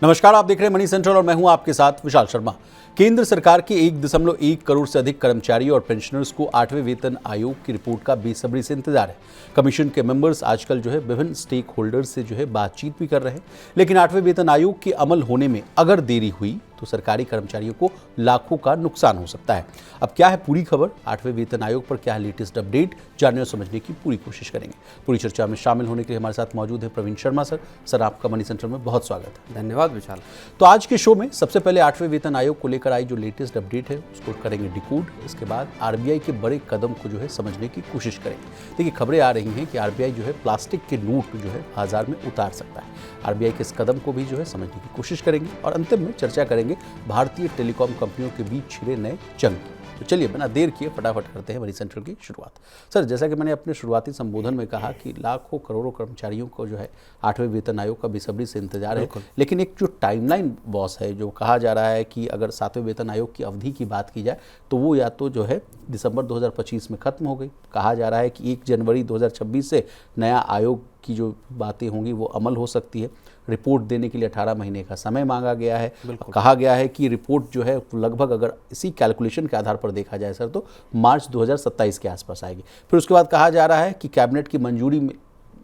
नमस्कार, आप देख रहे हैं मनी सेंट्रल और मैं हूं आपके साथ विशाल शर्मा। केंद्र सरकार के 1.1 करोड़ से अधिक कर्मचारियों और पेंशनर्स को 8वें वेतन आयोग की रिपोर्ट का बेसब्री से इंतजार है। कमीशन के मेंबर्स आजकल विभिन्न स्टेक होल्डर्स से बातचीत भी कर रहे हैं, लेकिन 8वें वेतन आयोग के अमल होने में अगर देरी हुई तो सरकारी कर्मचारियों को लाखों का नुकसान हो सकता है। अब क्या है पूरी खबर, 8वें वेतन आयोग पर क्या है लेटेस्ट अपडेट, जानने और समझने की पूरी कोशिश करेंगे। पूरी चर्चा में शामिल होने के लिए हमारे साथ मौजूद है प्रवीण शर्मा सर। सर, आपका मनी सेंट्रल में बहुत स्वागत है। धन्यवाद विशाल। तो आज के शो में सबसे पहले 8वें वेतन आयोग को लेकर आई जो लेटेस्ट अपडेट है उसको करेंगे डिकोड। इसके बाद आरबीआई के बड़े कदम को समझने की कोशिश करेंगे। देखिए, खबरें आ रही हैं कि आरबीआई प्लास्टिक के नोट बाजार में उतार सकता है। आरबीआई के इस कदम को भी समझने की कोशिश करेंगे और अंतिम में चर्चा करेंगे भारतीय टेलीकॉम कंपनियों के बीच छिड़े नए जंग। तो चलिए बिना देर किए फटाफट करते हैं मनी सेंट्रल की शुरुआत। सर, जैसा कि मैंने अपने शुरुआती संबोधन में कहा कि लाखों करोड़ों कर्मचारियों को 8वें वेतन आयोग का बेसब्री से इंतजार है, लेकिन एक जो टाइमलाइन बॉस है, जो कहा जा रहा है कि अगर 7वें वेतन आयोग की अवधि की बात की जाए तो वो या तो दिसंबर 2025 में खत्म हो गई। कहा जा रहा है कि 1 जनवरी 2026 से नया आयोग की जो बातें होंगी वो अमल हो सकती है। रिपोर्ट देने के लिए 18 महीने का समय मांगा गया है। कहा गया है कि रिपोर्ट लगभग अगर इसी कैलकुलेशन के आधार पर देखा जाए सर तो मार्च 2027 के आसपास आएगी। फिर उसके बाद कहा जा रहा है कि कैबिनेट की मंजूरी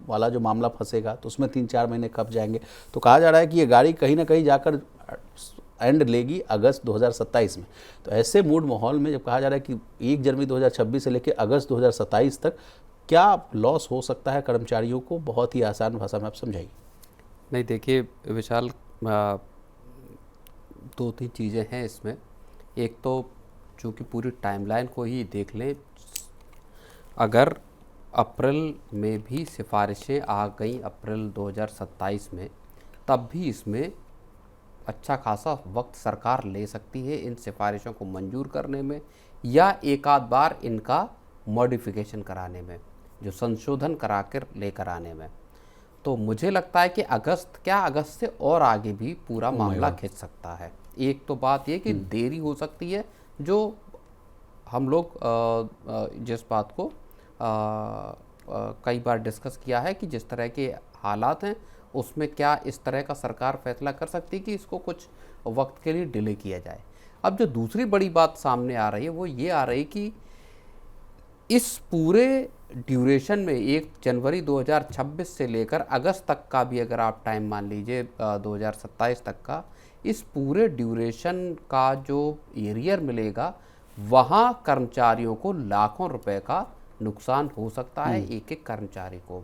वाला जो मामला फंसेगा तो उसमें 3-4 महीने कब जाएंगे। तो कहा जा रहा है कि ये गाड़ी कहीं ना कहीं जाकर एंड लेगी अगस्त 2027 में। तो ऐसे मूड माहौल में जब कहा जा रहा है कि 1 जनवरी 2026 से लेकर अगस्त 2027 तक क्या लॉस हो सकता है कर्मचारियों को, बहुत ही आसान भाषा में आप समझाइए। नहीं, देखिए विशाल, 2-3 चीज़ें हैं इसमें। एक तो चूँकि पूरी टाइमलाइन को ही देख लें, अगर अप्रैल में भी सिफारिशें आ गई अप्रैल 2027 में, तब भी इसमें अच्छा खासा वक्त सरकार ले सकती है इन सिफारिशों को मंजूर करने में या एक आध बार इनका मॉडिफिकेशन कराने में, जो संशोधन करा कर लेकर आने में। तो मुझे लगता है कि अगस्त से और आगे भी पूरा मामला खिंच सकता है। एक तो बात ये कि देरी हो सकती है, जो हम लोग जिस बात को कई बार डिस्कस किया है कि जिस तरह के हालात हैं उसमें क्या इस तरह का सरकार फैसला कर सकती है कि इसको कुछ वक्त के लिए डिले किया जाए। अब जो दूसरी बड़ी बात सामने आ रही है वो ये आ रही कि इस पूरे ड्यूरेशन में 1 जनवरी 2026 से लेकर अगस्त तक का भी अगर आप टाइम मान लीजिए 2027 तक का, इस पूरे ड्यूरेशन का जो एरियर मिलेगा वहाँ कर्मचारियों को लाखों रुपए का नुकसान हो सकता है, एक एक कर्मचारी को।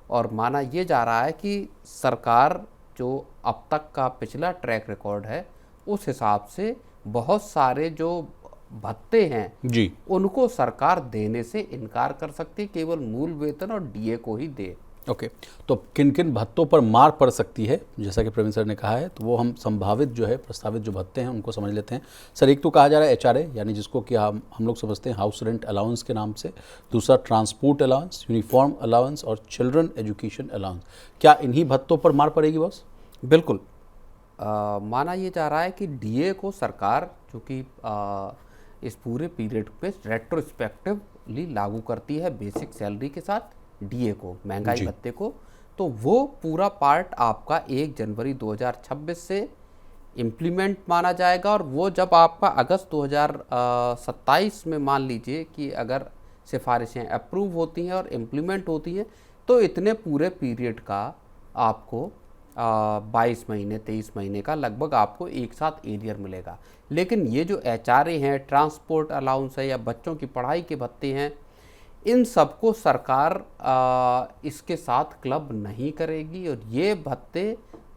और माना ये जा रहा है कि सरकार जो अब तक का पिछला ट्रैक रिकॉर्ड है उस हिसाब से बहुत सारे जो भत्ते हैं जी, उनको सरकार देने से इनकार कर सकती है, केवल मूल वेतन और डीए को ही दे। ओके। तो किन किन भत्तों पर मार पड़ सकती है, जैसा कि प्रवीण सर ने कहा है, तो वो हम संभावित प्रस्तावित जो भत्ते हैं उनको समझ लेते हैं। सर, एक तो कहा जा रहा है एचआरए, यानी जिसको कि हम लोग समझते हैं हाउस रेंट अलाउंस के नाम से। दूसरा ट्रांसपोर्ट अलाउंस, यूनिफॉर्म अलाउंस और चिल्ड्रन एजुकेशन अलाउंस। क्या इन्हीं भत्तों पर मार पड़ेगी बॉस? बिल्कुल। माना ये जा रहा है कि डीए को सरकार चूँकि इस पूरे पीरियड पे रेट्रोस्पेक्टिवली लागू करती है बेसिक सैलरी के साथ डीए को, महंगाई भत्ते को, तो वो पूरा पार्ट आपका 1 जनवरी 2026 से इम्प्लीमेंट माना जाएगा। और वो जब आपका अगस्त 2027 में मान लीजिए कि अगर सिफारिशें अप्रूव होती हैं और इम्प्लीमेंट होती हैं तो इतने पूरे पीरियड का आपको 22 महीने 23 महीने का लगभग आपको एक साथ एरियर मिलेगा। लेकिन ये जो एचआरए हैं, ट्रांसपोर्ट अलाउंस है या बच्चों की पढ़ाई के भत्ते हैं, इन सबको सरकार इसके साथ क्लब नहीं करेगी। और ये भत्ते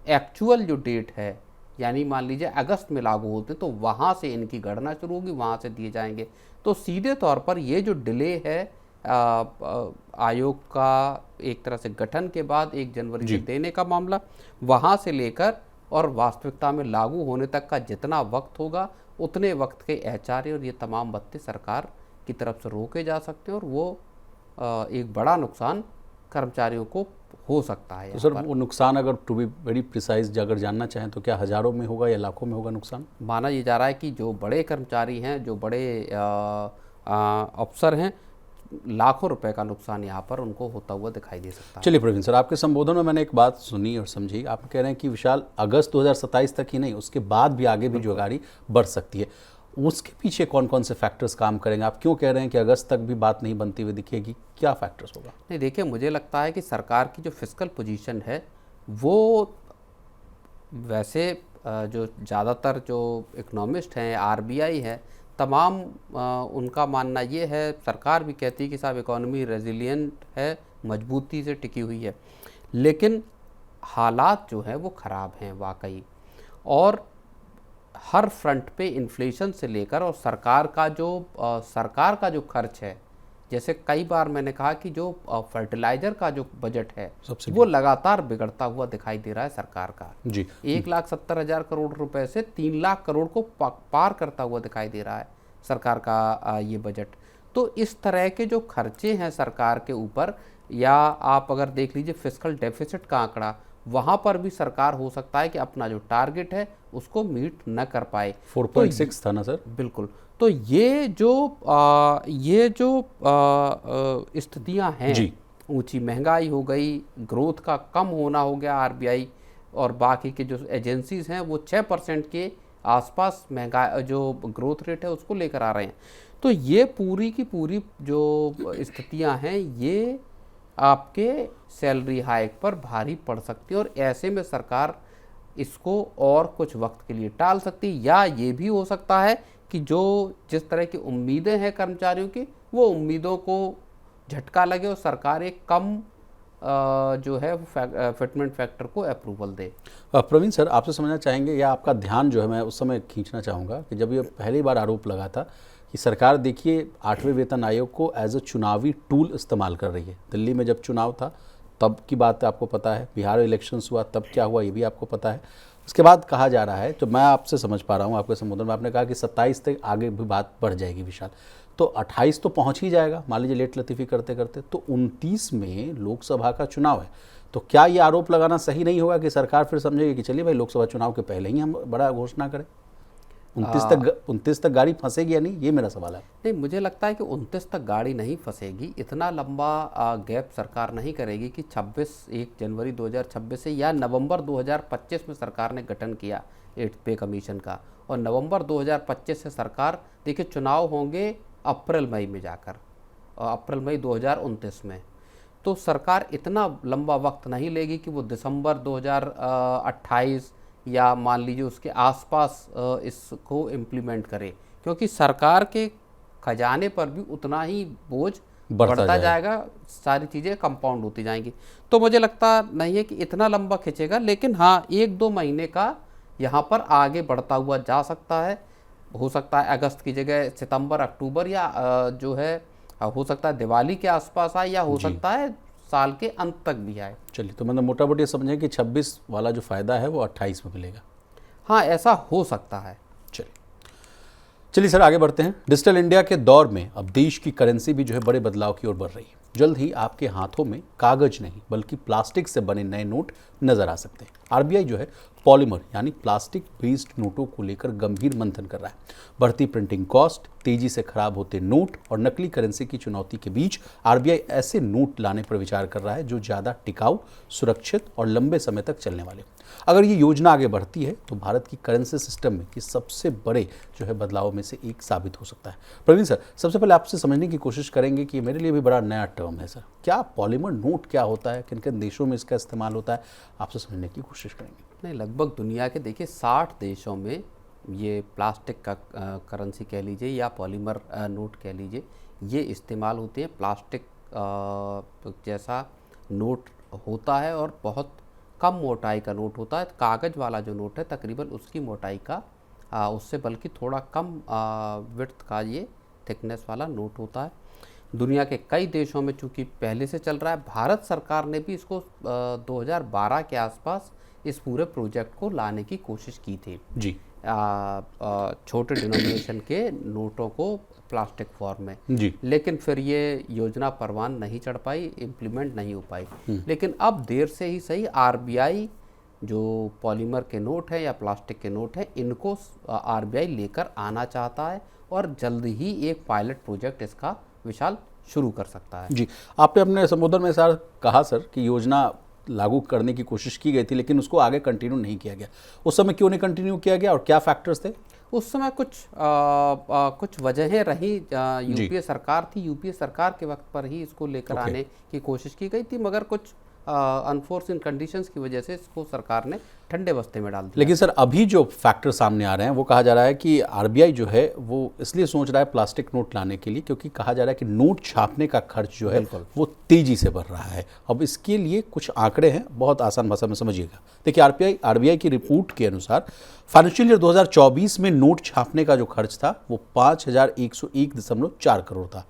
एक्चुअल जो डेट है, यानी मान लीजिए अगस्त में लागू होते तो वहाँ से इनकी गणना शुरू होगी, वहाँ से दिए जाएंगे। तो सीधे तौर पर ये जो डिले है आयोग का एक तरह से गठन के बाद 1 जनवरी से देने का मामला, वहाँ से लेकर और वास्तविकता में लागू होने तक का जितना वक्त होगा उतने वक्त के एचआरए और ये तमाम भत्ते सरकार की तरफ से रोके जा सकते हैं और वो एक बड़ा नुकसान कर्मचारियों को हो सकता है। तो सर, वो नुकसान अगर टू बी वेरी प्रिसाइज अगर जानना चाहें तो क्या हज़ारों में होगा या लाखों में होगा नुकसान? माना ये जा रहा है कि जो बड़े कर्मचारी हैं, जो बड़े अफसर हैं, लाखों रुपए का नुकसान यहाँ पर उनको होता हुआ दिखाई दे सकता है। चलिए प्रवीण सर, आपके संबोधन में मैंने एक बात सुनी और समझी। आप कह रहे हैं कि विशाल अगस्त 2027 तक ही नहीं, उसके बाद भी आगे भी जो गाड़ी बढ़ सकती है, उसके पीछे कौन कौन से फैक्टर्स काम करेंगे? आप क्यों कह रहे हैं कि अगस्त तक भी बात नहीं बनती हुई दिखेगी? क्या फैक्टर्स होगा? नहीं, देखिए, मुझे लगता है कि सरकार की जो फिस्कल पोजीशन है वो वैसे जो ज़्यादातर जो इकोनॉमिस्ट हैं, आरबीआई है, तमाम उनका मानना ये है, सरकार भी कहती है कि साहब इकोनॉमी रेजिलिएंट है, मजबूती से टिकी हुई है, लेकिन हालात जो हैं वो ख़राब हैं वाकई। और हर फ्रंट पे इन्फ्लेशन से लेकर और सरकार का जो खर्च है, जैसे कई बार मैंने कहा कि जो फर्टिलाइजर का जो बजट है वो लगातार बिगड़ता हुआ दिखाई दे रहा है सरकार का जी। 1,70,000 करोड़ रुपए से 3 लाख करोड़ को पार करता हुआ दिखाई दे रहा है सरकार का ये बजट। तो इस तरह के जो खर्चे हैं सरकार के ऊपर, या आप अगर देख लीजिए फिस्कल डेफिसिट का आंकड़ा, वहाँ पर भी सरकार हो सकता है कि अपना जो टारगेट है उसको मीट न कर पाए। 4.6 था ना सर? बिल्कुल। तो ये जो स्थितियां हैं, ऊंची महंगाई हो गई, ग्रोथ का कम होना हो गया, आरबीआई और बाकी के जो एजेंसीज हैं वो 6% के आसपास महंगाई जो ग्रोथ रेट है उसको लेकर आ रहे हैं। तो ये पूरी की पूरी जो स्थितियां हैं ये आपके सैलरी हाइक पर भारी पड़ सकती है, और ऐसे में सरकार इसको और कुछ वक्त के लिए टाल सकती है, या ये भी हो सकता है कि जिस तरह की उम्मीदें हैं कर्मचारियों की, वो उम्मीदों को झटका लगे और सरकार एक कम जो है फिटमेंट फैक्टर को अप्रूवल दे। प्रवीण सर, आपसे समझना चाहेंगे या आपका ध्यान जो है मैं उस समय खींचना चाहूँगा कि जब ये पहली बार आरोप लगा था कि सरकार देखिए 8वें वेतन आयोग को एज अ चुनावी टूल इस्तेमाल कर रही है। दिल्ली में जब चुनाव था तब की बात आपको पता है, बिहार में इलेक्शंस हुआ तब क्या हुआ ये भी आपको पता है। उसके बाद कहा जा रहा है, तो मैं आपसे समझ पा रहा हूँ आपके संबोधन में आपने कहा कि 27 तक आगे भी बात बढ़ जाएगी विशाल, तो 28 तो पहुँच ही जाएगा, मान लीजिए लेट लतीफ़ी करते करते, तो 29 में लोकसभा का चुनाव है। तो क्या ये आरोप लगाना सही नहीं होगा कि सरकार फिर समझेगी कि चलिए भाई लोकसभा चुनाव के पहले ही हम बड़ा घोषणा करें? 29 तक गाड़ी फंसेगी या नहीं, ये मेरा सवाल है। नहीं, मुझे लगता है कि 29 तक गाड़ी नहीं फंसेगी। इतना लंबा गैप सरकार नहीं करेगी कि 1 जनवरी 2026 से, या नवंबर 2025 में सरकार ने गठन किया 8th पे कमीशन का, और नवंबर 2025 से सरकार, देखिए चुनाव होंगे अप्रैल मई में जाकर, अप्रैल मई 2029 में, तो सरकार इतना लंबा वक्त नहीं लेगी कि वो दिसंबर 2028 या मान लीजिए उसके आसपास इसको इम्प्लीमेंट करे, क्योंकि सरकार के खजाने पर भी उतना ही बोझ बढ़ता जाएगा, सारी चीज़ें कंपाउंड होती जाएंगी। तो मुझे लगता नहीं है कि इतना लंबा खिंचेगा, लेकिन हाँ 1-2 महीने का यहाँ पर आगे बढ़ता हुआ जा सकता है। हो सकता है अगस्त की जगह सितंबर अक्टूबर, या जो है हो सकता है दिवाली के आसपास आए, या हो सकता है साल के अंत तक भी आए। चलिए, तो मतलब मोटा मोटी समझें कि 26 वाला जो फ़ायदा है वो 28 में मिलेगा। हाँ, ऐसा हो सकता है। चलिए सर, आगे बढ़ते हैं। डिजिटल इंडिया के दौर में अब देश की करेंसी भी जो है बड़े बदलाव की ओर बढ़ रही है। जल्द ही आपके हाथों में कागज नहीं बल्कि प्लास्टिक से बने नए नोट नजर आ सकते हैं। आरबीआई जो है पॉलीमर यानी प्लास्टिक बेस्ड नोटों को लेकर गंभीर मंथन कर रहा है। बढ़ती प्रिंटिंग कॉस्ट, तेजी से खराब होते नोट और नकली करेंसी की चुनौती के बीच आरबीआई ऐसे नोट लाने पर विचार कर रहा है जो ज़्यादा टिकाऊ, सुरक्षित और लंबे समय तक चलने वाले। अगर ये योजना आगे बढ़ती है तो भारत की करेंसी सिस्टम में की सबसे बड़े जो है बदलाव में से एक साबित हो सकता है। प्रवीण सर, सबसे पहले आपसे समझने की कोशिश करेंगे कि मेरे लिए भी बड़ा नया टर्म है सर, क्या पॉलीमर नोट क्या होता है, किन किन देशों में इसका इस्तेमाल होता है, आपसे समझने की कोशिश करेंगे। नहीं, लगभग दुनिया के देखिए 60 देशों में ये प्लास्टिक का करेंसी कह लीजिए या पॉलीमर नोट कह लीजिए, ये इस्तेमाल होते हैं। प्लास्टिक जैसा नोट होता है और बहुत कम मोटाई का नोट होता है। कागज़ वाला जो नोट है तकरीबन उसकी मोटाई का उससे बल्कि थोड़ा कम विड्थ का ये थिकनेस वाला नोट होता है। दुनिया के कई देशों में चूँकि पहले से चल रहा है, भारत सरकार ने भी इसको 2012 के आसपास इस पूरे प्रोजेक्ट को लाने की कोशिश की थी जी। छोटे डिनोमिनेशन के नोटों को प्लास्टिक फॉर्म में जी। लेकिन फिर ये योजना परवान नहीं चढ़ पाई, इम्प्लीमेंट नहीं हो पाई। लेकिन अब देर से ही सही आरबीआई जो पॉलीमर के नोट हैं या प्लास्टिक के नोट हैं, इनको आरबीआई लेकर आना चाहता है और जल्द ही एक पायलट प्रोजेक्ट इसका विशाल शुरू कर सकता है। जी, आपने अपने संबोधन में सर कहा सर कि योजना लागू करने की कोशिश की गई थी लेकिन उसको आगे कंटिन्यू नहीं किया गया। उस समय क्यों नहीं कंटिन्यू किया गया और क्या फैक्टर्स थे? उस समय कुछ वजहें रही। यूपीए सरकार थी, यूपीए सरकार के वक्त पर ही इसको लेकर आने की कोशिश की गई थी, मगर कुछ अनफोर्सिन कंडीशंस की वजह से इसको सरकार ने ठंडे बस्ते में डाल दिया। लेकिन सर अभी जो फैक्टर सामने आ रहे हैं वो कहा जा रहा है कि आरबीआई जो है वो इसलिए सोच रहा है प्लास्टिक नोट लाने के लिए क्योंकि कहा जा रहा है कि नोट छापने का खर्च जो है वो तेजी से बढ़ रहा है। अब इसके लिए कुछ आंकड़े हैं, बहुत आसान भाषा में समझिएगा। देखिए, आरबीआई की रिपोर्ट के अनुसार फाइनेंशियल ईयर 2024 में नोट छापने का जो खर्च था वो 5,101.4 करोड़ था।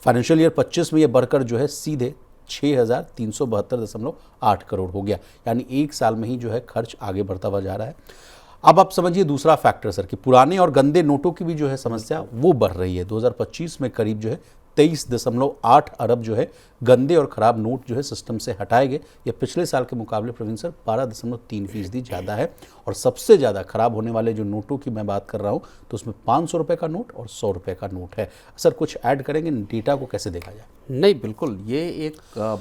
फाइनेंशियल ईयर 25 में ये बढ़कर जो है सीधे 6,372.8 करोड़ हो गया, यानी एक साल में ही जो है खर्च आगे बढ़ता हुआ जा रहा है। अब आप समझिए दूसरा फैक्टर सर कि पुराने और गंदे नोटों की भी जो है समस्या वो बढ़ रही है। 2025 में करीब जो है 23.8 अरब जो है गंदे और ख़राब नोट जो है सिस्टम से हटाए गए। ये पिछले साल के मुकाबले प्रवीण सर 12.3% ज़्यादा है। और सबसे ज़्यादा ख़राब होने वाले जो नोटों की मैं बात कर रहा हूँ तो उसमें 500 रुपये का नोट और 100 रुपये का नोट है। सर कुछ ऐड करेंगे, डेटा को कैसे देखा जाए? नहीं, बिल्कुल, ये एक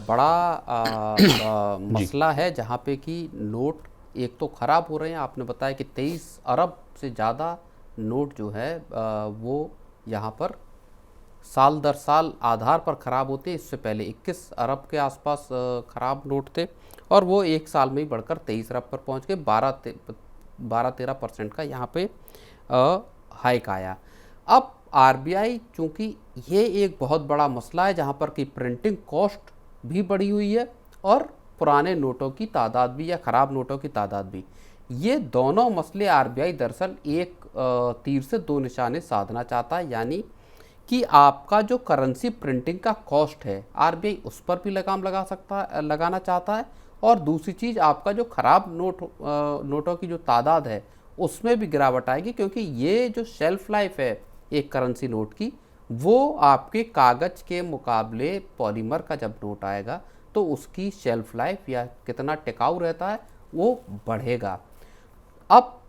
बड़ा मसला है जहाँ पे कि नोट एक तो ख़राब हो रहे हैं। आपने बताया कि 23 अरब से ज़्यादा नोट जो है वो यहाँ पर साल दर साल आधार पर ख़राब होते हैं। इससे पहले 21 अरब के आसपास ख़राब नोट थे और वो एक साल में ही बढ़कर 23 अरब पर पहुँच गए। 12-13% का यहाँ पे हाइक आया। अब आरबीआई, चूँकि ये एक बहुत बड़ा मसला है जहाँ पर कि प्रिंटिंग कॉस्ट भी बढ़ी हुई है और पुराने नोटों की तादाद भी या ख़राब नोटों की तादाद भी, ये दोनों मसले आरबीआई दरअसल एक तीर से दो निशाने साधना चाहता है। यानी कि आपका जो करेंसी प्रिंटिंग का कॉस्ट है, आरबीआई उस पर भी लगाना चाहता है और दूसरी चीज़ आपका जो ख़राब नोटों की जो तादाद है उसमें भी गिरावट आएगी, क्योंकि ये जो शेल्फ लाइफ है एक करेंसी नोट की, वो आपके कागज़ के मुकाबले पॉलीमर का जब नोट आएगा तो उसकी शेल्फ लाइफ या कितना टिकाऊ रहता है वो बढ़ेगा। अब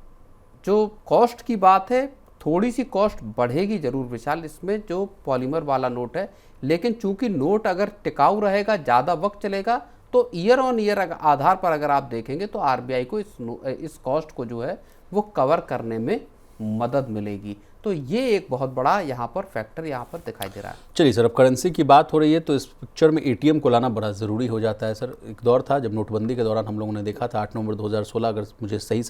जो कॉस्ट की बात है, थोड़ी सी कॉस्ट बढ़ेगी ज़रूर विशाल इसमें जो पॉलीमर वाला नोट है, लेकिन चूंकि नोट अगर टिकाऊ रहेगा, ज़्यादा वक्त चलेगा, तो ईयर ऑन ईयर आधार पर अगर आप देखेंगे तो आरबीआई को इस कॉस्ट को जो है वो कवर करने में मदद मिलेगी। तो ये एक बहुत बड़ा यहाँ पर फैक्टर यहाँ पर दिखाई दे रहा है। चलिए सर, अब करेंसी की बात हो रही है तो इस पिक्चर में एटीएम को लाना बड़ा ज़रूरी हो जाता है। सर एक दौर था जब नोटबंदी के दौरान हम लोगों ने देखा था 8 नवंबर 2016, अगर मुझे सही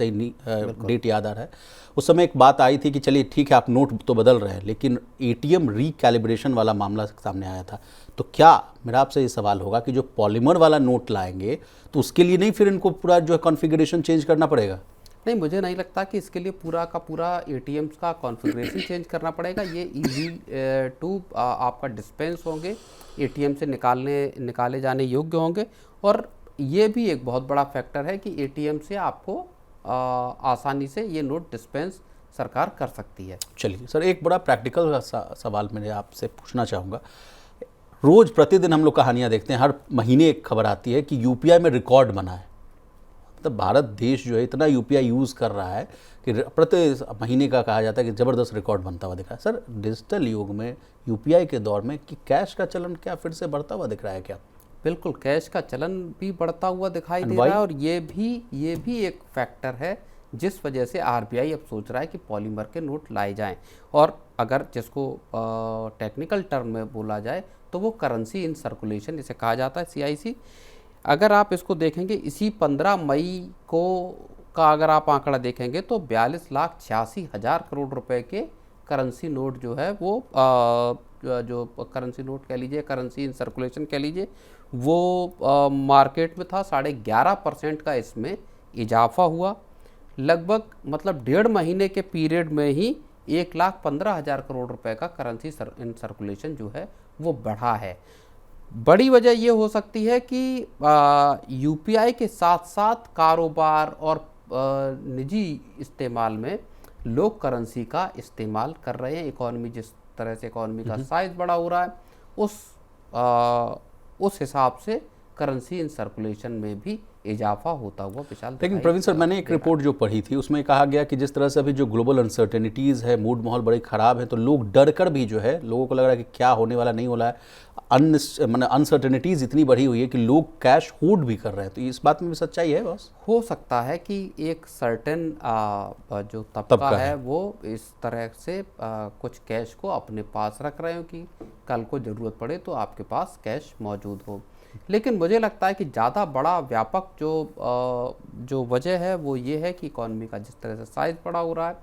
डेट याद आ रहा है, उस समय एक बात आई थी कि चलिए ठीक है आप नोट तो बदल रहे हैं लेकिन एटीएम रिकैलिब्रेशन वाला मामला सामने आया था। तो क्या मेरा आपसे ये सवाल होगा कि जो पॉलीमर वाला नोट लाएंगे तो उसके लिए नहीं फिर इनको पूरा जो है कॉन्फ़िगरेशन चेंज करना पड़ेगा? नहीं, मुझे नहीं लगता कि इसके लिए पूरा का पूरा एटीएम्स का कॉन्फ़िगरेशन चेंज करना पड़ेगा। ये इजी टू आपका डिस्पेंस होंगे, एटीएम से निकाले जाने योग्य होंगे। और ये भी एक बहुत बड़ा फैक्टर है कि एटीएम से आपको आसानी से ये नोट डिस्पेंस सरकार कर सकती है। चलिए सर, एक बड़ा प्रैक्टिकल सवाल मैंने आपसे पूछना चाहूँगा। रोज़ प्रतिदिन हम लोग कहानियाँ देखते हैं, हर महीने एक खबर आती है कि यूपीआई में रिकॉर्ड बना है। मतलब भारत देश जो है इतना यूपीआई यूज़ कर रहा है कि प्रति महीने का कहा जाता है कि ज़बरदस्त रिकॉर्ड बनता हुआ दिख रहा है। सर डिजिटल युग में यूपीआई के दौर में कि कैश का चलन क्या फिर से बढ़ता हुआ दिख रहा है क्या? बिल्कुल, कैश का चलन भी बढ़ता हुआ दिखाई दे रहा है और ये भी एक फैक्टर है जिस वजह से आरबीआई अब सोच रहा है कि पॉलीमर के नोट लाए जाएं। और अगर जिसको टेक्निकल टर्म में बोला जाए तो वो करेंसी इन सर्कुलेशन जिसे कहा जाता है, CIC। अगर आप इसको देखेंगे इसी 15 मई का अगर आप आंकड़ा देखेंगे तो 42,86,000 करोड़ रुपए के करेंसी नोट जो है वो जो करेंसी नोट कह लीजिए, करेंसी इन सर्कुलेशन कह लीजिए, वो मार्केट में था। 11.5% का इसमें इजाफा हुआ। लगभग मतलब 1.5 महीने के पीरियड में ही 1,15,000 करोड़ रुपए का करेंसी इन सर्कुलेशन जो है वो बढ़ा है। बड़ी वजह ये हो सकती है कि यूपीआई के साथ साथ कारोबार और निजी इस्तेमाल में लोग करेंसी का इस्तेमाल कर रहे हैं। इकॉनमी जिस तरह से इकॉनमी का साइज बड़ा हो रहा है उस हिसाब से करेंसी इन सर्कुलेशन में भी इजाफा होता हुआ विशाल। लेकिन प्रवीण सर, मैंने एक रिपोर्ट जो पढ़ी थी उसमें कहा गया कि जिस तरह से अभी जो ग्लोबल अनसर्टेनिटीज़ है, मूड माहौल बड़े ख़राब है, तो लोग डर कर भी जो है, लोगों को लग रहा है कि क्या होने वाला नहीं हो रहा है। मतलब अनसर्टेनिटीज इतनी बढ़ी हुई है कि लोग कैश होल्ड भी कर रहे हैं, तो इस बात में भी सच्चाई है बस? हो सकता है कि एक सर्टेन जो तबका है वो इस तरह से कुछ कैश को अपने पास रख रहे हो कि कल को ज़रूरत पड़े तो आपके पास कैश मौजूद हो। लेकिन मुझे लगता है कि ज़्यादा बड़ा व्यापक जो वजह है वो ये है कि इकॉनमी का जिस तरह से साइज़ बड़ा हो रहा है,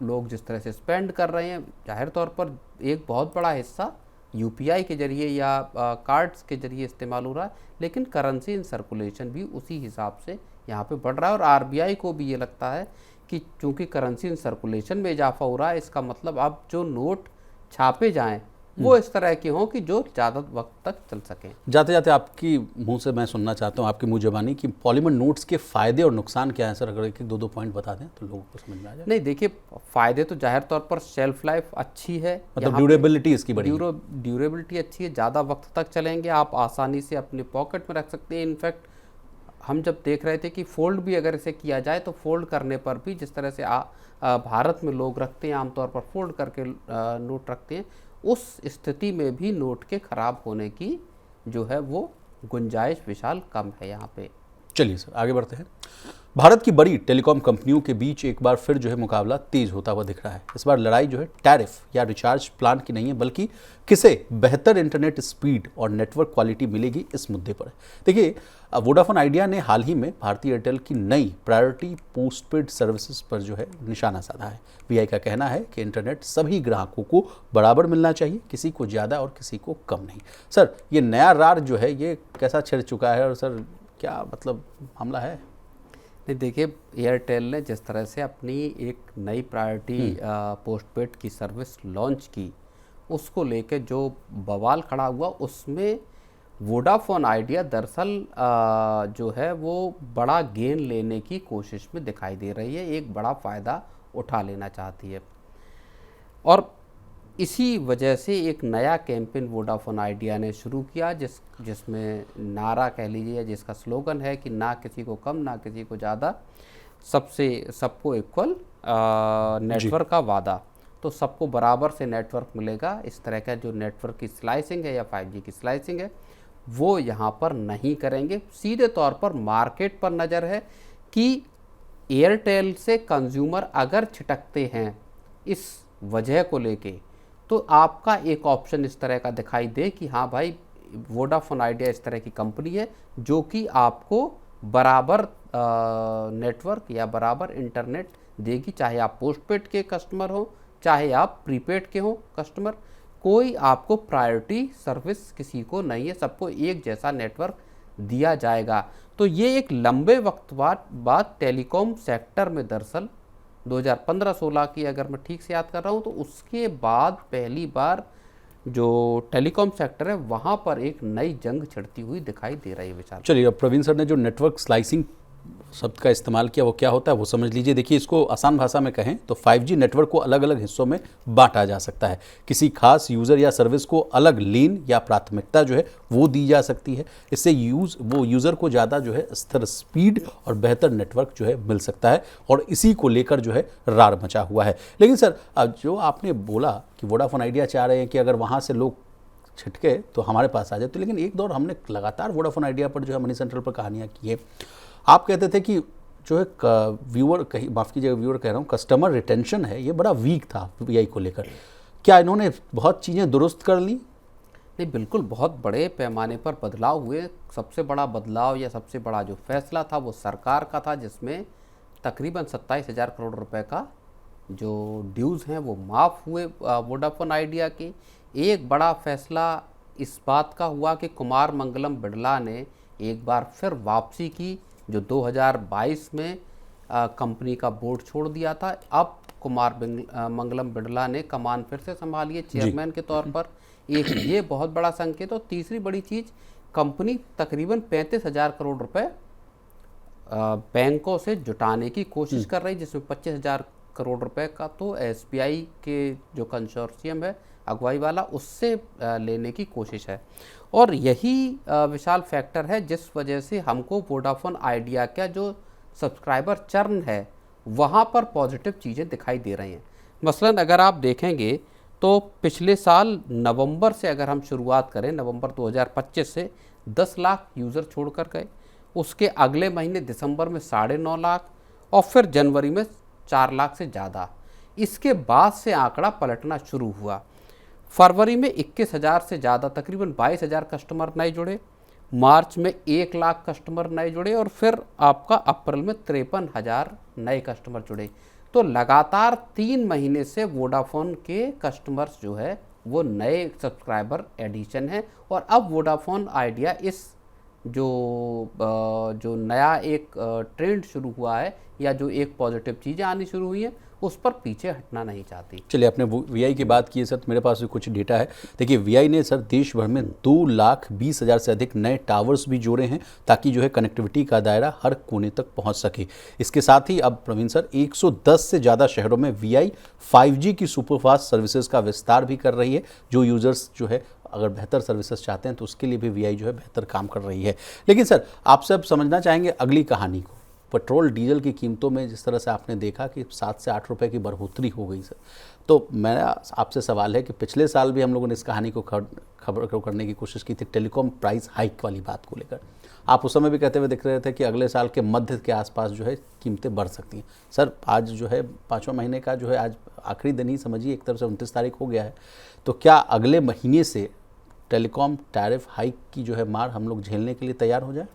लोग जिस तरह से स्पेंड कर रहे हैं, जाहिर तौर पर एक बहुत बड़ा हिस्सा यूपीआई के जरिए या कार्ड्स के जरिए इस्तेमाल हो रहा है, लेकिन करेंसी इन सर्कुलेशन भी उसी हिसाब से यहाँ पे बढ़ रहा है। और आरबीआई को भी ये लगता है कि चूंकि करेंसी इन सर्कुलेशन में इजाफा हो रहा है, इसका मतलब अब जो नोट छापे जाएं वो इस तरह के हों कि जो ज़्यादा वक्त तक चल सकें। जाते जाते आपकी मुंह से मैं सुनना चाहता हूँ, आपकी मुंह जबानी, कि पॉलीमर नोट्स के फ़ायदे और नुकसान क्या हैं सर? अगर एक दो पॉइंट बता दें तो लोगों को समझ में आ जाए। नहीं, देखिए, फ़ायदे तो जाहिर तौर पर शेल्फ लाइफ अच्छी है, मतलब ड्यूरेबिलिटी इसकी बड़ी है। ड्यूरेबिलिटी अच्छी है, ज़्यादा वक्त तक चलेंगे, आप आसानी से अपने पॉकेट में रख सकते हैं। इनफैक्ट हम जब देख रहे थे कि फ़ोल्ड भी अगर इसे किया जाए तो फ़ोल्ड करने पर भी जिस तरह से भारत में लोग रखते हैं, आमतौर पर फ़ोल्ड करके नोट रखते हैं, उस स्थिति में भी नोट के ख़राब होने की जो है वो गुंजाइश विशाल कम है यहाँ पे। चलिए सर आगे बढ़ते हैं। भारत की बड़ी टेलीकॉम कंपनियों के बीच एक बार फिर जो है मुकाबला तेज होता हुआ दिख रहा है। इस बार लड़ाई जो है टैरिफ या रिचार्ज प्लान की नहीं है, बल्कि किसे बेहतर इंटरनेट स्पीड और नेटवर्क क्वालिटी मिलेगी इस मुद्दे पर है। देखिए, वोडाफोन आइडिया ने हाल ही में भारतीय एयरटेल की नई प्रायोरिटी पोस्टपेड सर्विसेज पर जो है निशाना साधा है। वीआई का कहना है कि इंटरनेट सभी ग्राहकों को बराबर मिलना चाहिए, किसी को ज़्यादा और किसी को कम नहीं। सर, ये नया रार जो है ये कैसा छिड़ चुका है और सर क्या मतलब हमला है? नहीं, देखिए, एयरटेल ने जिस तरह से अपनी एक नई प्रायोरिटी पोस्टपेड की सर्विस लॉन्च की, उसको लेकर जो बवाल खड़ा हुआ, उसमें वोडाफोन आइडिया दरअसल जो है वो बड़ा गेन लेने की कोशिश में दिखाई दे रही है, एक बड़ा फ़ायदा उठा लेना चाहती है। और इसी वजह से एक नया कैंपेन वोडाफोन आइडिया ने शुरू किया, जिसमें नारा कह लीजिए, जिसका स्लोगन है कि ना किसी को कम ना किसी को ज़्यादा, सबको इक्वल नेटवर्क का वादा। तो सबको बराबर से नेटवर्क मिलेगा। इस तरह का जो नेटवर्क की स्लाइसिंग है या 5G की स्लाइसिंग है वो यहाँ पर नहीं करेंगे। सीधे तौर पर मार्केट पर नज़र है कि एयरटेल से कंज्यूमर अगर छिटकते हैं इस वजह को लेके, तो आपका एक ऑप्शन इस तरह का दिखाई दे कि हाँ भाई, वोडाफोन आइडिया इस तरह की कंपनी है जो कि आपको बराबर नेटवर्क या बराबर इंटरनेट देगी, चाहे आप पोस्टपेड के कस्टमर हो चाहे आप प्रीपेड के हो कस्टमर। कोई आपको प्रायोरिटी सर्विस किसी को नहीं है, सबको एक जैसा नेटवर्क दिया जाएगा। तो ये एक लंबे वक्त बाद टेलीकॉम सेक्टर में दरअसल 2015-16 की अगर मैं ठीक से याद कर रहा हूँ, तो उसके बाद पहली बार जो टेलीकॉम सेक्टर है वहाँ पर एक नई जंग छिड़ती हुई दिखाई दे रही है विशाल। चलिए, अब प्रवीण सर ने जो नेटवर्क स्लाइसिंग शब्द का इस्तेमाल किया वो क्या होता है वो समझ लीजिए। देखिए, इसको आसान भाषा में कहें तो 5G नेटवर्क को अलग अलग हिस्सों में बांटा जा सकता है। किसी खास यूज़र या सर्विस को अलग लेन या प्राथमिकता जो है वो दी जा सकती है। इससे यूज़र को ज़्यादा जो है स्थिर स्पीड और बेहतर नेटवर्क जो है मिल सकता है, और इसी को लेकर जो है रार मचा हुआ है। लेकिन सर, जो आपने बोला कि वोडाफोन आइडिया चाह रहे हैं कि अगर वहाँ से लोग छिटके तो हमारे पास आ जाए, तो लेकिन एक दौर हमने लगातार वोडाफोन आइडिया पर जो है मनी सेंट्रल पर कहानियाँ की है। आप कहते थे कि जो है व्यूअर कह रहा हूँ, कस्टमर रिटेंशन है ये बड़ा वीक था वीआई को लेकर। क्या इन्होंने बहुत चीज़ें दुरुस्त कर ली? नहीं, बिल्कुल, बहुत बड़े पैमाने पर बदलाव हुए। सबसे बड़ा बदलाव या सबसे बड़ा जो फैसला था वो सरकार का था, जिसमें तकरीबन 27,000 करोड़ रुपए का जो ड्यूज़ हैं वो माफ़ हुए वोडाफोन आइडिया के। एक बड़ा फैसला इस बात का हुआ कि कुमार मंगलम बिड़ला ने एक बार फिर वापसी की, जो 2022 में कंपनी का बोर्ड छोड़ दिया था। अब कुमार मंगलम बिड़ला ने कमान फिर से संभाली है चेयरमैन के तौर पर। एक ये बहुत बड़ा संकेत। और तीसरी बड़ी चीज़, कंपनी तकरीबन 35,000 करोड़ रुपए बैंकों से जुटाने की कोशिश कर रही, जिसमें 25,000 करोड़ रुपए का तो SBI के जो कंसोर्शियम है अगुवाई वाला, उससे लेने की कोशिश है। और यही विशाल फैक्टर है जिस वजह से हमको वोडाफोन आइडिया का जो सब्सक्राइबर चर्न है वहाँ पर पॉजिटिव चीज़ें दिखाई दे रही हैं। मसलन अगर आप देखेंगे तो पिछले साल नवंबर से अगर हम शुरुआत करें, नवंबर 2025 से 10 लाख यूज़र छोड़कर गए, उसके अगले महीने दिसंबर में 9.5 लाख और फिर जनवरी में 4 लाख से ज़्यादा। इसके बाद से आंकड़ा पलटना शुरू हुआ। फरवरी में 21,000 से ज़्यादा, तकरीबन 22,000 कस्टमर नए जुड़े, मार्च में 1 लाख कस्टमर नए जुड़े और फिर आपका अप्रैल में 53,000 नए कस्टमर जुड़े। तो लगातार 3 महीने से वोडाफोन के कस्टमर्स जो है वो नए सब्सक्राइबर एडिशन है। और अब वोडाफोन आइडिया इस जो नया एक ट्रेंड शुरू हुआ है या जो एक पॉजिटिव चीज़ें आनी शुरू हुई हैं, उस पर पीछे हटना नहीं चाहती। चलिए, आपने वीआई की बात की है सर, तो मेरे पास भी कुछ डेटा है। देखिए, वीआई ने सर देश भर में 2,20,000 से अधिक नए टावर्स भी जोड़े हैं ताकि जो है कनेक्टिविटी का दायरा हर कोने तक पहुंच सके। इसके साथ ही अब प्रवीण सर 110 से ज़्यादा शहरों में वीआई 5G की सुपरफास्ट सर्विसेज का विस्तार भी कर रही है। जो यूज़र्स जो है अगर बेहतर सर्विसेज चाहते हैं तो उसके लिए भी वीआई जो है बेहतर काम कर रही है। लेकिन सर, आपसे अब समझना चाहेंगे अगली कहानी को। पेट्रोल डीजल की कीमतों में जिस तरह से आपने देखा कि 7 से 8 रुपए की बढ़ोतरी हो गई सर, तो मेरा आपसे सवाल है कि पिछले साल भी हम लोगों ने इस कहानी को खबर करने की कोशिश की थी, टेलीकॉम प्राइस हाइक वाली बात को लेकर। आप उस समय भी कहते हुए दिख रहे थे कि अगले साल के मध्य के आसपास जो है कीमतें बढ़ सकती हैं। सर, आज जो है 5वां महीने का जो है आज आखिरी दिन ही समझिए, एक तरफ से 29 तारीख हो गया है, तो क्या अगले महीने से टेलीकॉम टैरिफ हाइक की जो है मार हम लोग झेलने के लिए तैयार हो जाए?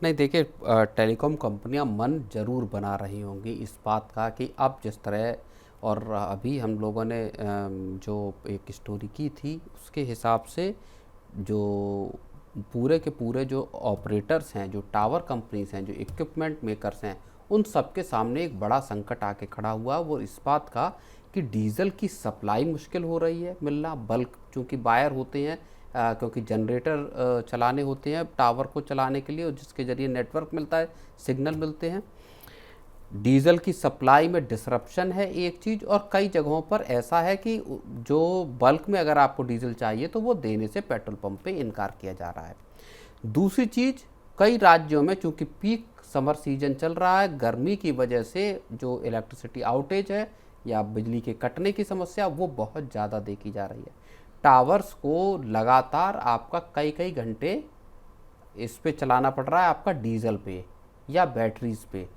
नहीं, देखिए, टेलीकॉम कंपनियां मन जरूर बना रही होंगी इस बात का कि अब जिस तरह, और अभी हम लोगों ने जो एक स्टोरी की थी उसके हिसाब से जो पूरे के पूरे जो ऑपरेटर्स हैं, जो टावर कंपनीज हैं, जो इक्विपमेंट मेकर्स हैं, उन सब के सामने एक बड़ा संकट आके खड़ा हुआ। वो इस बात का कि डीजल की सप्लाई मुश्किल हो रही है मिलना, बल्क चूँकि बायर होते हैं, क्योंकि जनरेटर चलाने होते हैं टावर को चलाने के लिए, और जिसके ज़रिए नेटवर्क मिलता है, सिग्नल मिलते हैं। डीजल की सप्लाई में डिसरप्शन है एक चीज़, और कई जगहों पर ऐसा है कि जो बल्क में अगर आपको डीजल चाहिए तो वो देने से पेट्रोल पंप पे इनकार किया जा रहा है। दूसरी चीज़, कई राज्यों में चूँकि पीक समर सीजन चल रहा है, गर्मी की वजह से जो इलेक्ट्रिसिटी आउटेज है या बिजली के कटने की समस्या वो बहुत ज़्यादा देखी जा रही है। टावर्स को लगातार आपका कई कई घंटे इस पे चलाना पड़ रहा है, आपका डीजल पे या बैटरीज पे।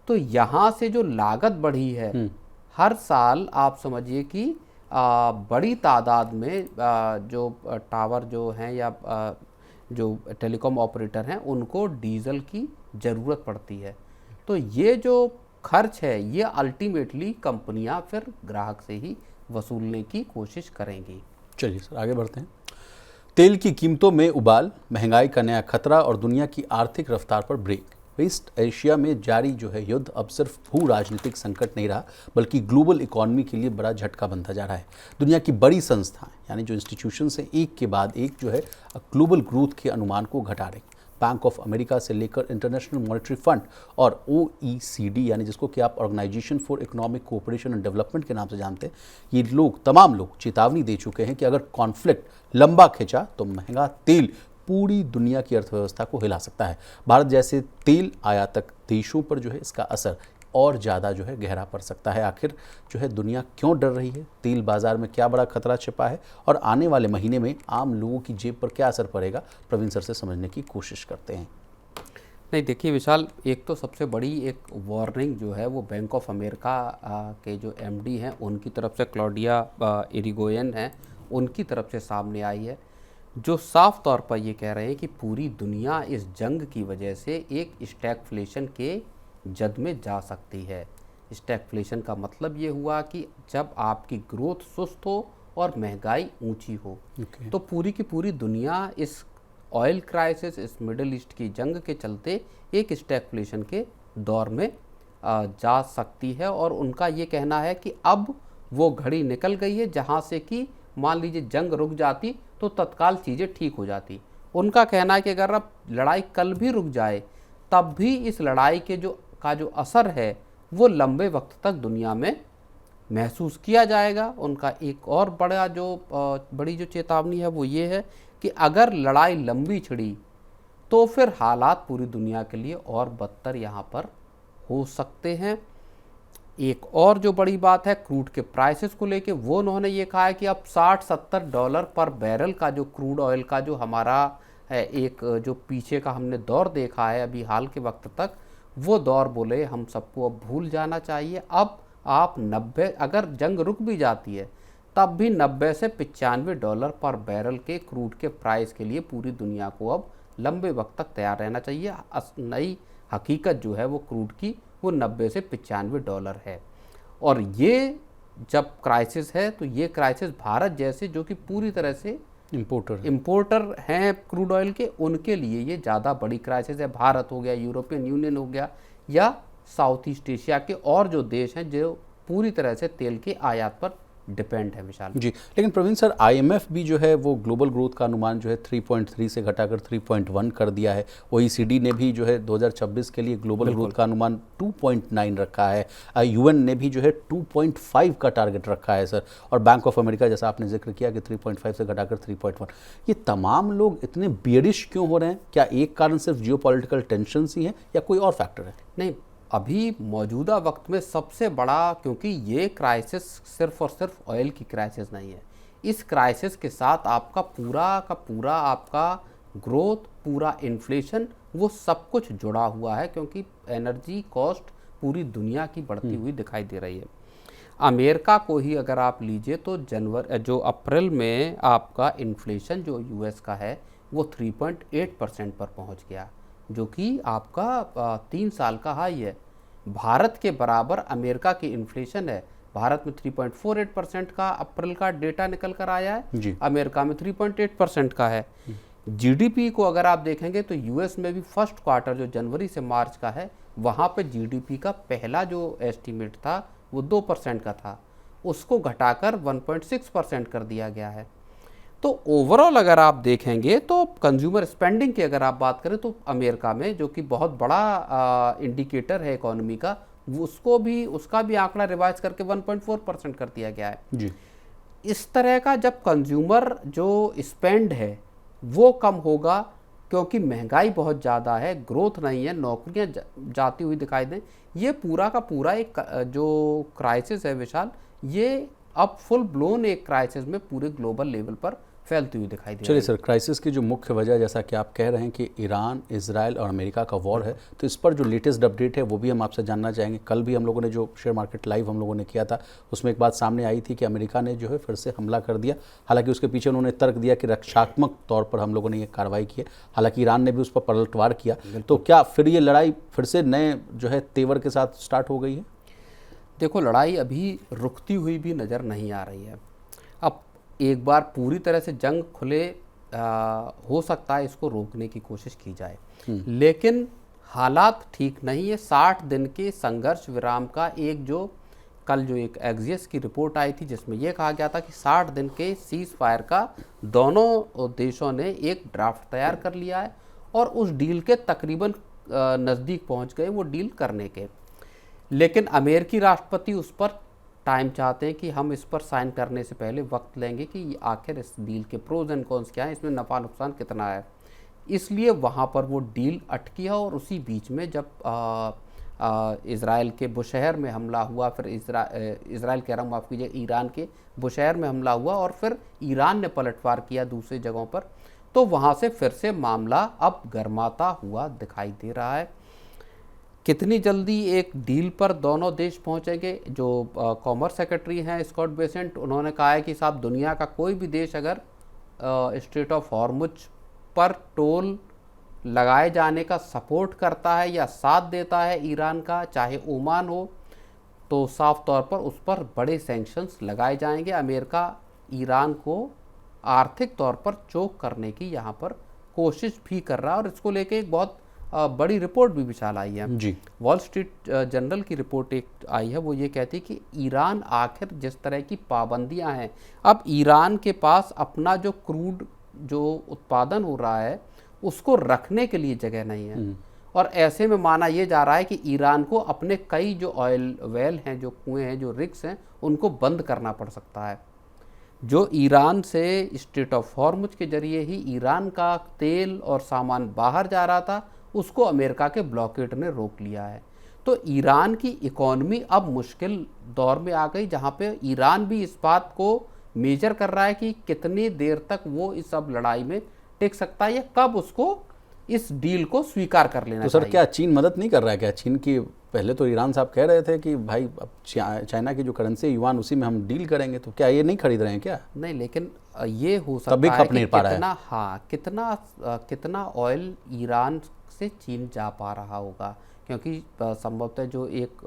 तो यहाँ से जो लागत बढ़ी है, हर साल आप समझिए कि बड़ी तादाद में जो टावर जो हैं या जो टेलीकॉम ऑपरेटर हैं, उनको डीजल की ज़रूरत पड़ती है। तो ये जो खर्च है, ये अल्टीमेटली कंपनियां फिर ग्राहक से ही वसूलने की कोशिश करेंगी। चलिए सर, आगे बढ़ते हैं। तेल की कीमतों में उबाल, महंगाई का नया खतरा और दुनिया की आर्थिक रफ्तार पर ब्रेक। वेस्ट एशिया में जारी जो है युद्ध अब सिर्फ भू राजनीतिक संकट नहीं रहा, बल्कि ग्लोबल इकोनॉमी के लिए बड़ा झटका बनता जा रहा है। दुनिया की बड़ी संस्थाएं यानी जो इंस्टीट्यूशंस हैं, एक के बाद एक जो है ग्लोबल ग्रोथ के अनुमान को घटा रही। बैंक ऑफ अमेरिका से लेकर इंटरनेशनल मॉनेटरी फंड और OECD यानी जिसको कि आप organization for economic cooperation and development के नाम से जानते हैं, ये लोग तमाम लोग चेतावनी दे चुके हैं कि अगर कॉन्फ्लिक्ट लंबा खिंचा तो महंगा तेल पूरी दुनिया की अर्थव्यवस्था को हिला सकता है। भारत जैसे तेल आयातक देशों पर जो है इसका असर और ज़्यादा जो है गहरा पड़ सकता है। आखिर जो है दुनिया क्यों डर रही है, तेल बाजार में क्या बड़ा खतरा छिपा है और आने वाले महीने में आम लोगों की जेब पर क्या असर पड़ेगा, प्रवीण सर से समझने की कोशिश करते हैं। नहीं, देखिए विशाल, एक तो सबसे बड़ी एक वार्निंग जो है वो बैंक ऑफ अमेरिका के जो MD हैं उनकी तरफ से, क्लॉडिया इरिगोयन हैं, उनकी तरफ से सामने आई है, जो साफ तौर पर ये कह रहे हैं कि पूरी दुनिया इस जंग की वजह से एक स्टैगफ्लेशन के जद में जा सकती है। स्टैगफ्लेशन का मतलब ये हुआ कि जब आपकी ग्रोथ सुस्त हो और महंगाई ऊंची हो, तो पूरी की पूरी दुनिया इस ऑयल क्राइसिस, इस मिडिल ईस्ट की जंग के चलते एक स्टैगफ्लेशन के दौर में जा सकती है। और उनका ये कहना है कि अब वो घड़ी निकल गई है जहाँ से कि मान लीजिए जंग रुक जाती तो तत्काल चीज़ें ठीक हो जाती। उनका कहना है कि अगर अब लड़ाई कल भी रुक जाए तब भी इस लड़ाई के जो असर है वो लंबे वक्त तक दुनिया में महसूस किया जाएगा। उनका एक और बड़ी जो चेतावनी है वो ये है कि अगर लड़ाई लंबी छिड़ी तो फिर हालात पूरी दुनिया के लिए और बदतर यहाँ पर हो सकते हैं। एक और जो बड़ी बात है क्रूड के प्राइसेस को लेके, वो उन्होंने ये कहा है कि अब $60-70 पर बैरल का जो क्रूड ऑयल का जो हमारा है, एक जो पीछे का हमने दौर देखा है अभी हाल के वक्त तक, वो दौर बोले हम सबको अब भूल जाना चाहिए। अब आप 90, अगर जंग रुक भी जाती है तब भी $90 से $95 पर बैरल के क्रूड के प्राइस के लिए पूरी दुनिया को अब लंबे वक्त तक तैयार रहना चाहिए। नई हकीकत जो है वो क्रूड की, वो $90 से $95 है। और ये जब क्राइसिस है तो ये क्राइसिस भारत जैसे जो कि पूरी तरह से इंपोर्टर हैं क्रूड ऑयल के, उनके लिए ये ज़्यादा बड़ी क्राइसिस है। भारत हो गया, यूरोपियन यूनियन हो गया, या साउथ ईस्ट एशिया के और जो देश हैं जो पूरी तरह से तेल के आयात पर डिपेंड है विशाल जी। लेकिन प्रवीण सर, आईएमएफ भी जो है वो ग्लोबल ग्रोथ का अनुमान जो है 3.3 से घटाकर 3.1 कर दिया है। ओईसीडी ने भी जो है 2026 के लिए ग्लोबल ग्रोथ का अनुमान 2.9 रखा है। यूएन ने भी जो है 2.5 का टारगेट रखा है सर। और बैंक ऑफ अमेरिका, जैसा आपने जिक्र किया कि 3.5 से घटाकर 3.1। ये तमाम लोग इतने बियरिश क्यों हो रहे हैं? क्या एक कारण सिर्फ जियोपॉलिटिकल टेंशन ही है या कोई और फैक्टर है? नहीं, अभी मौजूदा वक्त में सबसे बड़ा, क्योंकि ये क्राइसिस सिर्फ और सिर्फ ऑयल की क्राइसिस नहीं है, इस क्राइसिस के साथ आपका पूरा का पूरा आपका ग्रोथ, पूरा इन्फ्लेशन, वो सब कुछ जुड़ा हुआ है, क्योंकि एनर्जी कॉस्ट पूरी दुनिया की बढ़ती हुई दिखाई दे रही है। अमेरिका को ही अगर आप लीजिए तो जो अप्रैल में आपका इन्फ्लेशन जो यूएस का है वो 3.8% पर पहुंच गया, जो कि आपका 3 साल का हाई है। भारत के बराबर अमेरिका की इन्फ्लेशन है। भारत में 3.48% का अप्रैल का डेटा निकल कर आया है, अमेरिका में 3.8% का है। जीडीपी को अगर आप देखेंगे तो यूएस में भी फर्स्ट क्वार्टर जो जनवरी से मार्च का है, वहाँ पे जीडीपी का पहला जो एस्टीमेट था वो 2% का था, उसको घटाकर 1.6% कर दिया गया है। तो ओवरऑल अगर आप देखेंगे तो कंज्यूमर स्पेंडिंग की अगर आप बात करें तो अमेरिका में, जो कि बहुत बड़ा इंडिकेटर है इकोनॉमी का, उसका भी आंकड़ा रिवाइज करके 1.4% कर दिया गया है जी। इस तरह का जब कंज्यूमर जो स्पेंड है वो कम होगा, क्योंकि महंगाई बहुत ज़्यादा है, ग्रोथ नहीं है, नौकरियां जाती हुई दिखाई दें, ये पूरा का पूरा एक जो क्राइसिस है विशाल, ये अब फुल ब्लोन एक क्राइसिस में पूरे ग्लोबल लेवल पर फैलती हुई दिखाई दे रही है। चलिए सर, क्राइसिस की जो मुख्य वजह, जैसा कि आप कह रहे हैं कि ईरान, इजराइल और अमेरिका का वॉर है, तो इस पर जो लेटेस्ट अपडेट है वो भी हम आपसे जानना चाहेंगे। कल भी हम लोगों ने जो शेयर मार्केट लाइव हम लोगों ने किया था, उसमें एक बात सामने आई थी कि अमेरिका ने जो है फिर से हमला कर दिया। हालांकि उसके पीछे उन्होंने तर्क दिया कि रक्षात्मक तौर पर हम लोगों ने ये कार्रवाई की है। हालांकि ईरान ने भी उस पर पलटवार किया। तो क्या फिर ये लड़ाई फिर से नए जो है तेवर के साथ स्टार्ट हो गई है? देखो, लड़ाई अभी रुकती हुई भी नज़र नहीं आ रही है। अब एक बार पूरी तरह से जंग खुले हो सकता है इसको रोकने की कोशिश की जाए, लेकिन हालात ठीक नहीं है। 60 दिन के संघर्ष विराम का कल जो एक एक्सियस की रिपोर्ट आई थी, जिसमें यह कहा गया था कि 60 दिन के सीज फायर का दोनों देशों ने एक ड्राफ्ट तैयार कर लिया है और उस डील के तकरीबन नज़दीक पहुंच गए वो डील करने के। लेकिन अमेरिकी राष्ट्रपति उस पर टाइम चाहते हैं कि हम इस पर साइन करने से पहले वक्त लेंगे कि आखिर इस डील के प्रोज एंड कॉन्स क्या हैं, इसमें नफ़ा नुकसान कितना है। इसलिए वहाँ पर वो डील अटकी है। और उसी बीच में जब इज़राइल के बुशहर में हमला हुआ, फिर इज़राइल कह रहा हूँ, माफ़ कीजिए, ईरान के बुशहर में हमला हुआ और फिर ईरान ने पलटवार किया दूसरी जगहों पर, तो वहाँ से फिर से मामला अब गर्माता हुआ दिखाई दे रहा है। कितनी जल्दी एक डील पर दोनों देश पहुंचेंगे? जो कॉमर्स सेक्रेटरी हैं स्कॉट बेसेंट, उन्होंने कहा है कि साहब, दुनिया का कोई भी देश अगर स्ट्रेट ऑफ हॉर्मुज पर टोल लगाए जाने का सपोर्ट करता है या साथ देता है ईरान का, चाहे ओमान हो, तो साफ तौर पर उस पर बड़े सैंक्शंस लगाए जाएंगे। अमेरिका ईरान को आर्थिक तौर पर चोक करने की यहाँ पर कोशिश भी कर रहा है और इसको लेके एक बहुत बड़ी रिपोर्ट भी विशाल आई है जी। वॉल स्ट्रीट जर्नल की रिपोर्ट एक आई है, वो ये कहती है कि ईरान आखिर जिस तरह की पाबंदियां हैं, अब ईरान के पास अपना जो क्रूड जो उत्पादन हो रहा है उसको रखने के लिए जगह नहीं है। और ऐसे में माना ये जा रहा है कि ईरान को अपने कई जो ऑयल वेल हैं, जो कुएँ हैं, जो रिग्स हैं, उनको बंद करना पड़ सकता है। जो ईरान से स्ट्रेट ऑफ हॉर्मुज के जरिए ही ईरान का तेल और सामान बाहर जा रहा था, उसको अमेरिका के ब्लॉकेड ने रोक लिया है। तो ईरान की इकोनॉमी अब मुश्किल दौर में आ गई, जहाँ पे ईरान भी इस बात को मेजर कर रहा है कि कितनी देर तक वो इस अब लड़ाई में टिक सकता है या कब उसको इस डील को स्वीकार कर लेना तो सर चाहिए। क्या चीन मदद नहीं कर रहा है क्या? चीन की पहले तो ईरान साहब कह रहे थे कि भाई अब चाइना की जो करेंसी है युआन, उसी में हम डील करेंगे, तो क्या ये नहीं खरीद रहे हैं क्या? नहीं, लेकिन ये हो तब भी सकता है खप नहीं कि पा रहा है। कितना, हाँ, कितना ऑयल ईरान से चीन जा पा रहा होगा, क्योंकि संभवतः जो एक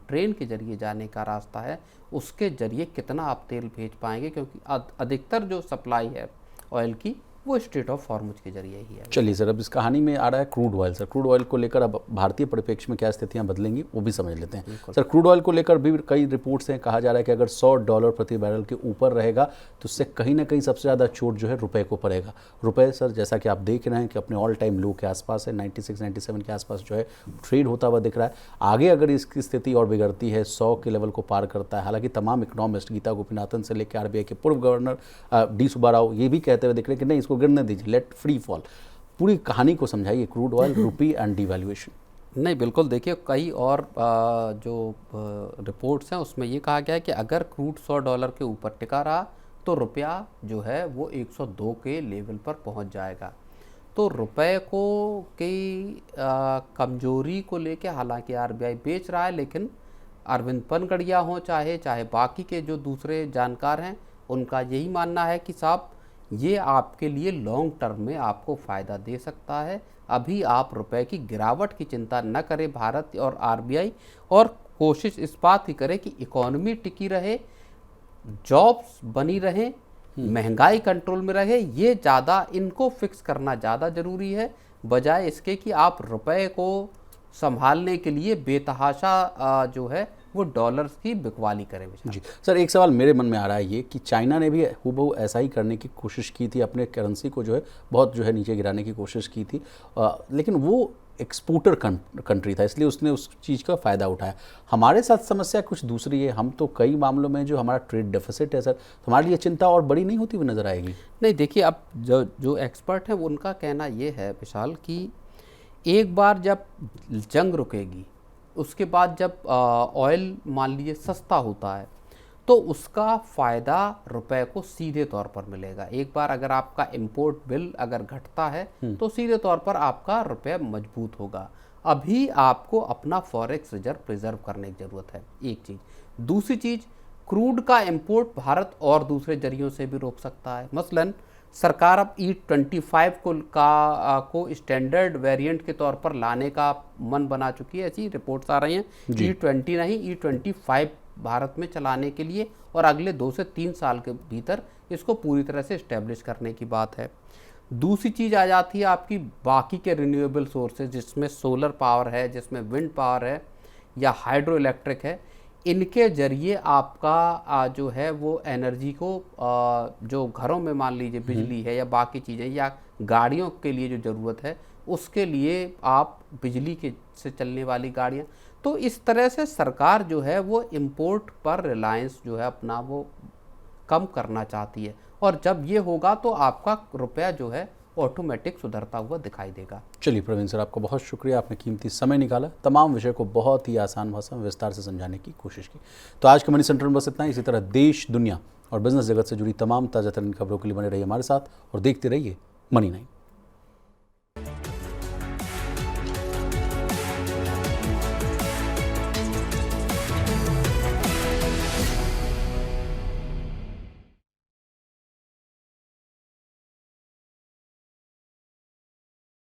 ट्रेन के जरिए जाने का रास्ता है उसके जरिए कितना आप तेल भेज पाएंगे, क्योंकि अधिकतर जो सप्लाई है ऑयल की वो स्ट्रेट ऑफ हॉर्मुज के जरिए ही है। चलिए सर, अब इस कहानी में आ रहा है crude oil. Sir crude oil को लेकर अब भारतीय परिप्रेक्ष्य में क्या स्थितियां बदलेंगी वो भी समझ लेते हैं। सर क्रूड ऑयल को लेकर भी कई रिपोर्ट्स हैं, कहा जा रहा है कि अगर $100 प्रति बैरल के ऊपर रहेगा तो उससे कहीं ना कहीं सबसे ज़्यादा चोट जो है रुपए को पड़ेगा। रुपए सर जैसा कि आप देख रहे हैं कि अपने ऑल टाइम लो के आसपास है, 96-97 के आसपास जो है ट्रेड होता हुआ दिख रहा है। आगे अगर इसकी स्थिति और बिगड़ती है, 100 के लेवल को पार करता है, हालांकि तमाम इकोनॉमिस्ट गीता गोपीनाथन से लेकर आरबीआई के पूर्व गवर्नर डी सुब्बा राव ये भी कहते हुए दिख रहे हैं कि नहीं, इसको गिरने दीजिए, लेट फ्री फॉल। पूरी कहानी को समझाइए, crude oil, rupee and devaluation. नहीं, बिल्कुल, देखिए कई और जो रिपोर्ट्स हैं उसमें ये कहा गया है कि अगर क्रूड $100 के ऊपर टिका रहा तो रुपया जो है वो 102 के लेवल पर पहुंच जाएगा। तो रुपए को की कमजोरी को लेके हालांकि आरबीआई बेच रहा है, लेकिन अरविंद पनगड़िया हो चाहे बाकी के जो दूसरे जानकार हैं, उनका यही मानना है कि साहब ये आपके लिए लॉन्ग टर्म में आपको फ़ायदा दे सकता है। अभी आप रुपए की गिरावट की चिंता न करें भारत और आरबीआई, और कोशिश इस बात की करे कि इकोनॉमी टिकी रहे, जॉब्स बनी रहे, महंगाई कंट्रोल में रहे। ये ज़्यादा, इनको फिक्स करना ज़्यादा ज़रूरी है, बजाय इसके कि आप रुपए को संभालने के लिए बेतहाशा जो है वो डॉलर्स की बिकवाली करें। जी सर, एक सवाल मेरे मन में आ रहा है ये कि चाइना ने भी हूबहू ऐसा ही करने की कोशिश की थी, अपने करेंसी को जो है बहुत जो है नीचे गिराने की कोशिश की थी, लेकिन वो एक्सपोर्टर कंट्री था, इसलिए उसने उस चीज़ का फ़ायदा उठाया। हमारे साथ समस्या कुछ दूसरी है, हम तो कई मामलों में जो हमारा ट्रेड डेफिसिट है सर, तो हमारे लिए चिंता और बड़ी नहीं होती हुई नज़र आएगी। नहीं, देखिए अब जो एक्सपर्ट हैं उनका कहना ये है विशाल कि एक बार जब जंग रुकेगी, उसके बाद जब ऑयल मान लीजिए सस्ता होता है तो उसका फ़ायदा रुपए को सीधे तौर पर मिलेगा। एक बार अगर आपका इंपोर्ट बिल अगर घटता है तो सीधे तौर पर आपका रुपया मजबूत होगा। अभी आपको अपना फॉरेक्स रिजर्व प्रिजर्व करने की ज़रूरत है, एक चीज़। दूसरी चीज़, क्रूड का इंपोर्ट भारत और दूसरे जरियों से भी रोक सकता है। मसलन सरकार अब E25 को स्टैंडर्ड वेरिएंट के तौर पर लाने का मन बना चुकी है, ऐसी रिपोर्ट्स आ रही हैं। E20 नहीं, E25 भारत में चलाने के लिए, और अगले 2 से 3 साल के भीतर इसको पूरी तरह से इस्टेब्लिश करने की बात है। दूसरी चीज़ आ जाती है आपकी बाकी के रिन्यूएबल सोर्सेज, जिसमें सोलर पावर है, जिसमें विंड पावर है या हाइड्रो इलेक्ट्रिक है। इनके जरिए आपका जो है वो एनर्जी को जो घरों में मान लीजिए बिजली है या बाकी चीज़ें या गाड़ियों के लिए जो ज़रूरत है उसके लिए आप बिजली के से चलने वाली गाड़ियाँ, तो इस तरह से सरकार जो है वो इंपोर्ट पर रिलायंस जो है अपना वो कम करना चाहती है, और जब ये होगा तो आपका रुपया जो है ऑटोमेटिक सुधरता हुआ दिखाई देगा। चलिए प्रवीण सर, आपका बहुत शुक्रिया, आपने कीमती समय निकाला, तमाम विषय को बहुत ही आसान भाषा में विस्तार से समझाने की कोशिश की। तो आज के मनी सेंटर में बस इतना ही। इसी तरह देश, दुनिया और बिजनेस जगत से जुड़ी तमाम ताज़ा तरीन खबरों के लिए बने रहिए हमारे साथ और देखते रहिए मनी 9।